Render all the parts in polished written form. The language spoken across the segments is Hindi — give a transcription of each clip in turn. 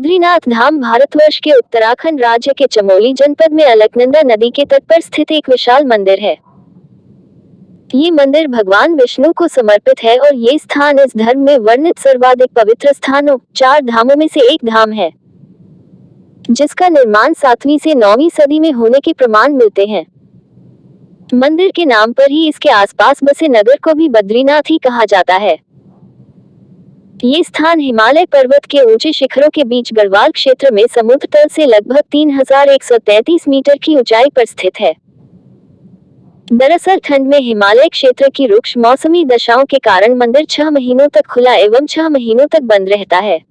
बद्रीनाथ धाम भारतवर्ष के उत्तराखंड राज्य के चमोली जनपद में अलकनंदा नदी के तट पर स्थित एक विशाल मंदिर है। ये मंदिर भगवान विष्णु को समर्पित है और ये स्थान इस धर्म में वर्णित सर्वाधिक पवित्र स्थानों 4 धामों में से एक धाम है, जिसका निर्माण 7वीं से 9वीं सदी में होने के प्रमाण मिलते हैं। मंदिर के नाम पर ही इसके आसपास बसे नगर को भी बद्रीनाथ ही कहा जाता है। ये स्थान हिमालय पर्वत के ऊंचे शिखरों के बीच गढ़वाल क्षेत्र में समुद्र तल से लगभग 3133 मीटर की ऊंचाई पर स्थित है। दरअसल ठंड में हिमालय क्षेत्र की रुक्ष मौसमी दशाओं के कारण मंदिर 6 महीनों तक खुला एवं 6 महीनों तक बंद रहता है।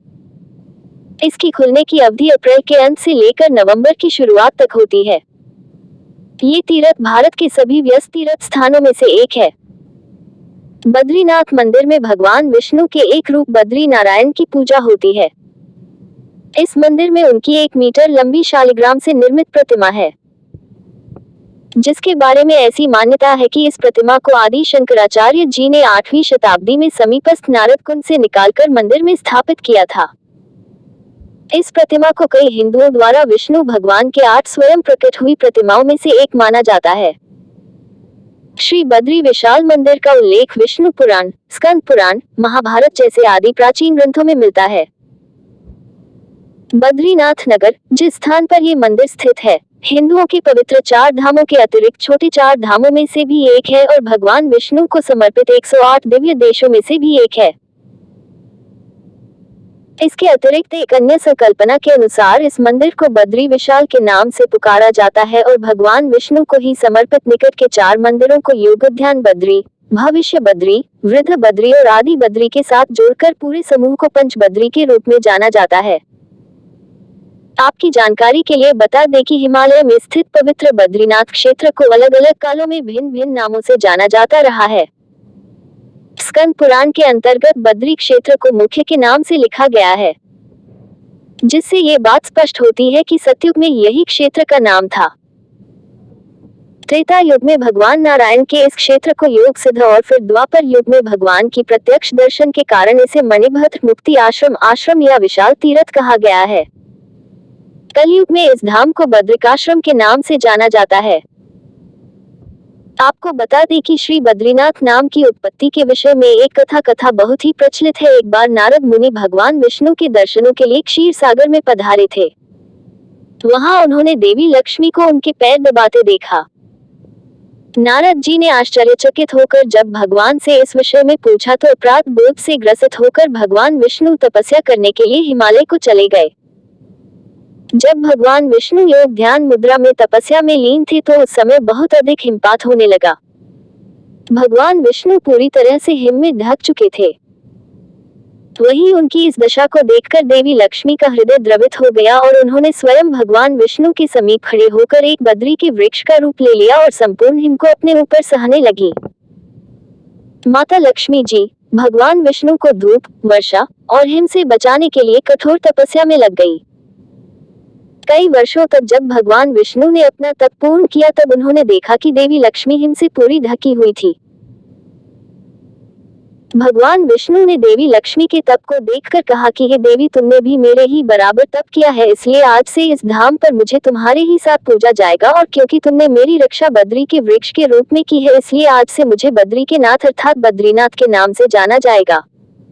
इसकी खुलने की अवधि अप्रैल के अंत से लेकर नवंबर की शुरुआत तक होती है। ये तीर्थ भारत के सभी व्यस्त तीर्थ स्थानों में से एक है। बद्रीनाथ मंदिर में भगवान विष्णु के एक रूप बद्री नारायण की पूजा होती है। इस मंदिर में उनकी 1 मीटर लंबी शालिग्राम से निर्मित प्रतिमा है, जिसके बारे में ऐसी मान्यता है कि इस प्रतिमा को आदि शंकराचार्य जी ने 8वीं शताब्दी में समीपस्थ नारद कुंड से निकालकर मंदिर में स्थापित किया था। इस प्रतिमा को कई हिंदुओं द्वारा विष्णु भगवान के 8 स्वयं प्रकट हुई प्रतिमाओं में से एक माना जाता है। श्री बद्री विशाल मंदिर का उल्लेख विष्णु पुराण, स्कंद पुराण, महाभारत जैसे आदि प्राचीन ग्रंथों में मिलता है। बद्रीनाथ नगर, जिस स्थान पर ये मंदिर स्थित है, हिंदुओं के पवित्र 4 धामों के अतिरिक्त छोटे 4 धामों में से भी एक है और भगवान विष्णु को समर्पित 108 दिव्य देशों में से भी एक है। इसके अतिरिक्त एक अन्य संकल्पना के अनुसार इस मंदिर को बद्री विशाल के नाम से पुकारा जाता है और भगवान विष्णु को ही समर्पित निकट के 4 मंदिरों को योगध्यान बद्री, भविष्य बद्री, वृद्ध बद्री और आदि बद्री के साथ जोड़कर पूरे समूह को पंच बद्री के रूप में जाना जाता है। आपकी जानकारी के लिए बता दें कि हिमालय में स्थित पवित्र बद्रीनाथ क्षेत्र को अलग अलग कालों में भिन्न भिन्न नामों से जाना जाता रहा है। स्कंद पुराण के अंतर्गत बद्री क्षेत्र को मुख्य के नाम से लिखा गया है, जिससे ये बात स्पष्ट होती है कि सतयुग में यही क्षेत्र का नाम था। त्रेता युग में भगवान नारायण के इस क्षेत्र को योग सिद्ध और फिर द्वापर युग में भगवान की प्रत्यक्ष दर्शन के कारण इसे मणिभद्र मुक्ति आश्रम या विशाल तीर्थ कहा गया है। कलयुग में इस धाम को बद्रिकाश्रम के नाम से जाना जाता है। आपको बता दें कि श्री बद्रीनाथ नाम की उत्पत्ति के विषय में एक कथा बहुत ही प्रचलित है। एक बार नारद मुनि भगवान विष्णु के दर्शनों के लिए क्षीर सागर में पधारे थे। वहां उन्होंने देवी लक्ष्मी को उनके पैर दबाते देखा। नारद जी ने आश्चर्यचकित होकर जब भगवान से इस विषय में पूछा तो अपराध बोध से ग्रसित होकर भगवान विष्णु तपस्या करने के लिए हिमालय को चले गए। जब भगवान विष्णु योग ध्यान मुद्रा में तपस्या में लीन थे तो उस समय बहुत अधिक हिमपात होने लगा। भगवान विष्णु पूरी तरह से हिम में ढक चुके थे। वहीं उनकी इस दशा को देखकर देवी लक्ष्मी का हृदय द्रवित हो गया और उन्होंने स्वयं भगवान विष्णु के समीप खड़े होकर एक बद्री के वृक्ष का रूप ले लिया और संपूर्ण हिम को अपने ऊपर सहने लगी। माता लक्ष्मी जी भगवान विष्णु को धूप, वर्षा और हिम से बचाने के लिए कठोर तपस्या में लग गई। कई वर्षों तक जब भगवान विष्णु ने अपना तप पूर्ण किया तब उन्होंने देखा कि देवी लक्ष्मी हिम से पूरी ढकी हुई थी। भगवान विष्णु ने देवी लक्ष्मी के तप को देखकर कहा कि हे देवी, तुमने भी मेरे ही बराबर तप किया है, इसलिए आज से इस धाम पर मुझे तुम्हारे ही साथ पूजा जाएगा और क्योंकि तुमने मेरी रक्षा बद्री के वृक्ष के रूप में की है, इसलिए आज से मुझे बद्री के नाथ अर्थात बद्रीनाथ के नाम से जाना जाएगा।